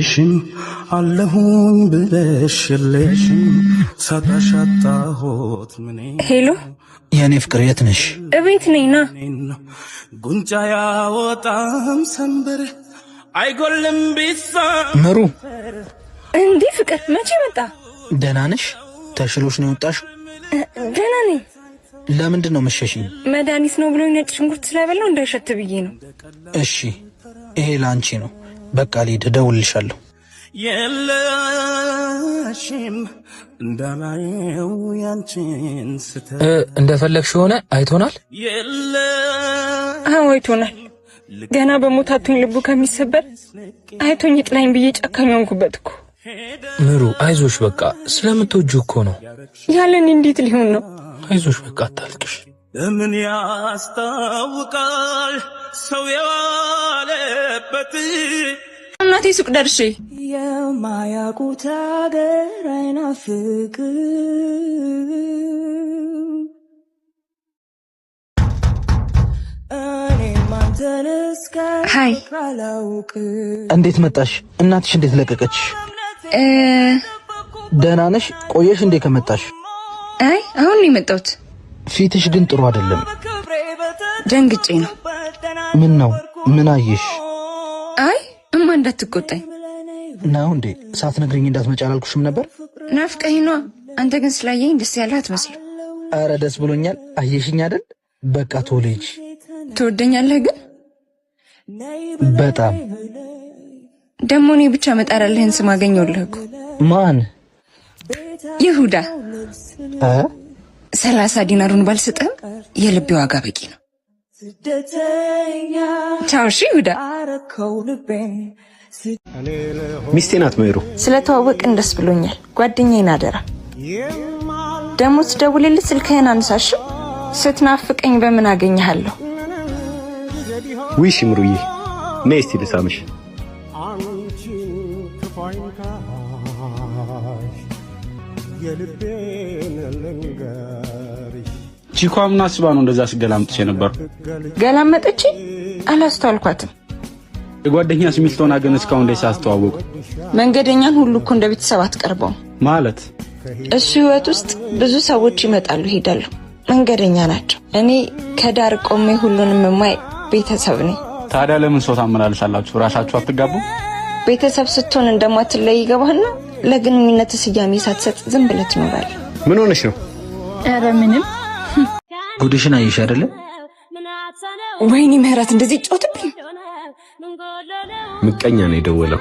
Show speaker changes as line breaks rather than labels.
ሽን አለሁኝ ብለሽ የለሽም ሳታሻጣሁት ምን
ሄሎ
የኔ ፍቅር የት ነሽ?
እቤት ነኝ ና
ጉንጫ ያወጣም ሰንበር አይጎልም ቢሳ
ምሩ
እንዴ ፍቅር መቼ መጣ?
ደህና ነሽ? ተሽሎሽ ነው የወጣሽው?
ደህና ነኝ።
ለምንድን ነው መሸሽኝ?
መድኃኒት ነው ብሎኝ ነጭ ሽንኩርት ስለበላው እንዳይሸት ብዬ ነው።
እሺ ይሄ ላንቺ ነው። በቃ ልሂድ፣ እደውልልሻለሁ።
የለሽም እንዳላየው ያንቺን
እንደፈለግሽ ሆነ። አይቶናል።
አዎ አይቶናል። ገና በሞታቱኝ ልቡ ከሚሰበር አይቶኝ ጥላኝ ብዬ ጨካኝ ሆንኩበት እኮ።
ምሩ አይዞሽ፣ በቃ ስለምትወጁ እኮ ነው።
ያለን እንዴት ሊሆን ነው?
አይዞሽ በቃ አታልቅሽ።
ለምን ያስታውቃል ሰው የዋለበት
እናቴ ሱቅ ደርሼ
የማያውቁት አገር አይናፍቅም።
ሃይ
እንዴት መጣሽ? እናትሽ እንዴት ለቀቀች? ደህና ነሽ? ቆየሽ እንዴ ከመጣሽ?
አይ አሁን ነው የመጣሁት።
ፊትሽ ግን ጥሩ አይደለም።
ደንግጬ ነው።
ምን ነው? ምን አየሽ?
አይ እማ እንዳትቆጣኝ
ነው እንዴ? ሳትነግሪኝ እንዳትመጪ አላልኩሽም ነበር?
ናፍቀኝ ነው። አንተ ግን ስላየኝ ደስ ያለህ አትመስልም።
አረ ደስ ብሎኛል። አየሽኝ አይደል? በቃ ቶሎጂ
ትወደኛለህ ግን
በጣም
ደሞ እኔ ብቻ መጣራለህን ስም አገኘሁልህ እኮ።
ማን?
ይሁዳ 30 ዲናሩን ባልሰጠህም የልቤ ዋጋ በቂ ነው። ቻው እሺ ይሁዳ።
ሚስቴ ናት መይሩ።
ስለተዋወቅን ደስ ብሎኛል። ጓደኛዬን አደራ ደሞ ትደውልልኝ ስልክህን አንሳሽ። ስትናፍቀኝ በምን አገኘሃለሁ?
ውይ ሽምሩዬ ነይ እስቲ ልሳምሽ።
ቺኳ ምን አስባ ነው እንደዛ ስገላምጥሽ ነበር?
ገላመጠች? አላስተዋልኳትም።
የጓደኛ ስሚል ተሆና ግን እስካሁን እንደዛ አስተዋወቁ።
መንገደኛን ሁሉ እኮ እንደ ቤተሰብ አትቀርበው
ማለት።
እሱ ህይወት ውስጥ ብዙ ሰዎች ይመጣሉ ይሄዳሉ፣ መንገደኛ ናቸው። እኔ ከዳር ቆሜ ሁሉንም ማይ ቤተሰብ ነኝ።
ታዲያ ለምን ሰው ታመላልሳላችሁ? ራሳችሁ አትጋቡ?
ቤተሰብ ስትሆን እንደማትለይ ይገባህና ለግንኙነት ስያሜ ሳትሰጥ ዝም ብለህ ትኖራለህ።
ምን ሆነሽ ነው?
ኧረ ምንም።
ጉድሽን አየሽ አይደለ?
ወይኔ ምህረት እንደዚህ ጮትብኝ።
ምቀኛ ነው የደወለው።